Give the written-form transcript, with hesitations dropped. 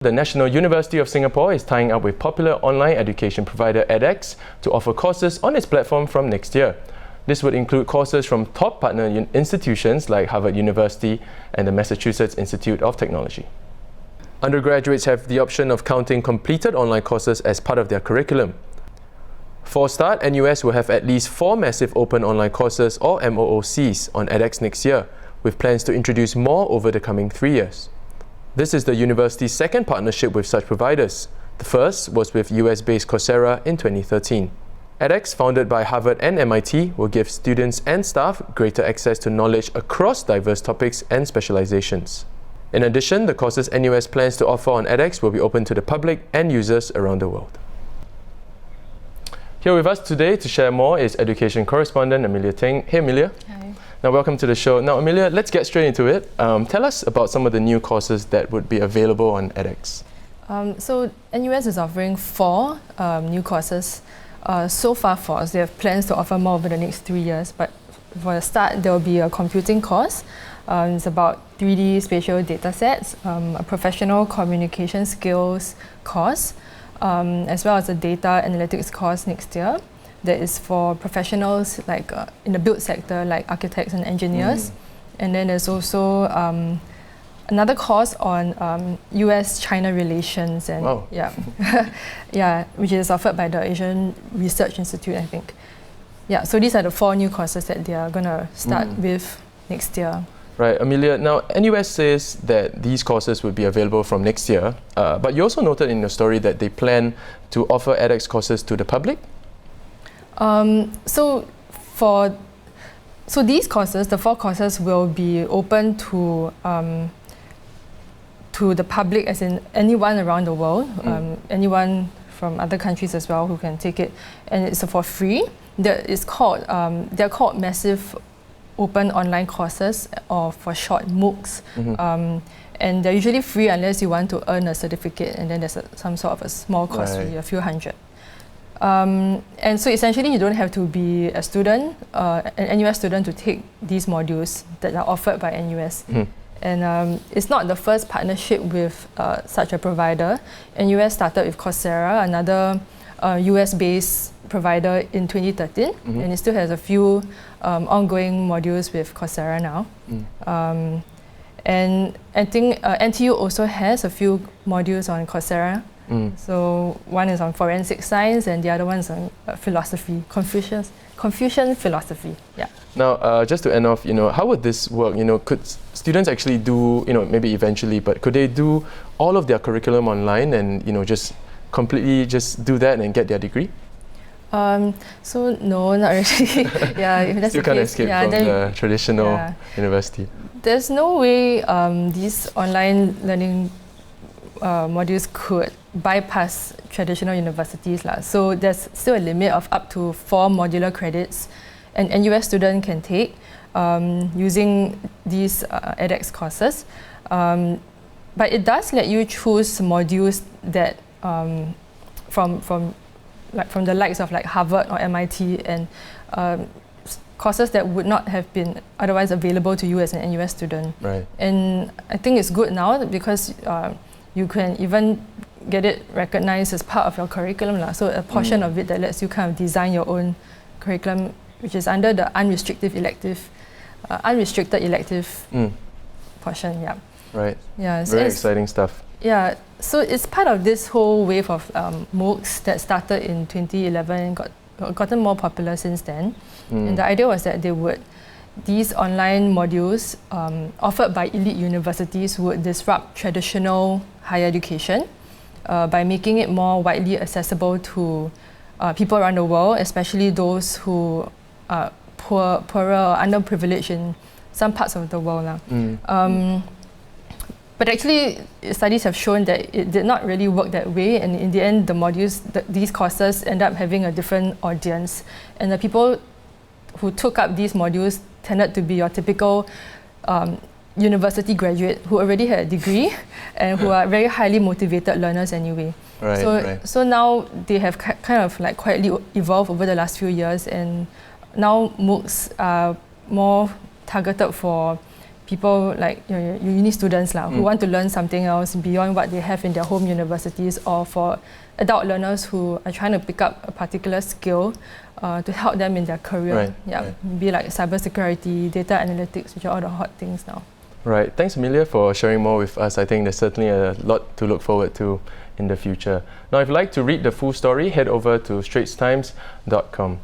The National University of Singapore is tying up with popular online education provider edX to offer courses on its platform from next year. This would include courses from top partner institutions like Harvard University and the Massachusetts Institute of Technology. Undergraduates have the option of counting completed online courses as part of their curriculum. For a start, NUS will have at least 4 massive open online courses or MOOCs on edX next year, with plans to introduce more over the coming 3 years. This is the university's second partnership with such providers. The first was with US-based Coursera in 2013. edX, founded by Harvard and MIT, will give students and staff greater access to knowledge across diverse topics and specializations. In addition, the courses NUS plans to offer on edX will be open to the public and users around the world. Here with us today to share more is education correspondent Amelia Teng. Hey Amelia. Hi. Now welcome to the show. Now Amelia, let's get straight into it. Tell us about some of the new courses that would be available on edX. So NUS is offering 4 new courses. So far 4. They have plans to offer more over the next 3 years. But for the start, there will be a computing course. It's about 3D spatial data sets, a professional communication skills course, as well as a data analytics course next year. That is for professionals like in the build sector, like architects and engineers. And then there's also another course on US-China relations, and which is offered by the Asian Research Institute, I think. Yeah, so these are the 4 new courses that they are going to start with next year. Right, Amelia, now NUS says that these courses would be available from next year, but you also noted in your story that they plan to offer edX courses to the public? So these courses, the 4 courses, will be open to the public, as in anyone around the world, anyone from other countries as well who can take it, and it's for free. They're called massive open online courses, or for short MOOCs, and they're usually free unless you want to earn a certificate, and then there's some sort of a small cost fee, a few hundred. And so essentially you don't have to be a student, an NUS student, to take these modules that are offered by NUS. And it's not the first partnership with such a provider. NUS started with Coursera, another US-based provider, in 2013, and it still has a few ongoing modules with Coursera now. And I think NTU also has a few modules on Coursera. So one is on forensic science, and the other one is on philosophy, Confucian philosophy. Yeah. Now, just to end off, how would this work? Could students actually do, maybe eventually, but could they do all of their curriculum online and just completely just do that and get their degree? So no, not really. Yeah, if that's Still can't escape from the traditional university. There's no way these online learning modules could bypass traditional universities. So there's still a limit of up to 4 modular credits an NUS student can take using these edX courses. But it does let you choose modules that from the likes of like Harvard or MIT, and courses that would not have been otherwise available to you as an NUS student. Right. And I think it's good now because you can even get it recognized as part of your curriculum. So a portion of it that lets you kind of design your own curriculum, which is under the unrestricted elective portion. Yeah. Right. Yeah. So very exciting stuff. Yeah. So it's part of this whole wave of MOOCs that started in 2011 and gotten more popular since then. And the idea was that these online modules offered by elite universities would disrupt traditional higher education by making it more widely accessible to people around the world, especially those who are poorer or underprivileged in some parts of the world. But actually, studies have shown that it did not really work that way, and in the end, the modules, these courses, end up having a different audience. And the people who took up these modules tended to be your typical university graduate who already had a degree and who are very highly motivated learners anyway. So now they have kind of like quietly evolved over the last few years, and now MOOCs are more targeted for people like uni students who want to learn something else beyond what they have in their home universities, or for adult learners who are trying to pick up a particular skill to help them in their career. Be like cybersecurity, data analytics, which are all the hot things now. Right. Thanks, Amelia, for sharing more with us. I think there's certainly a lot to look forward to in the future. Now, if you'd like to read the full story, head over to straitstimes.com.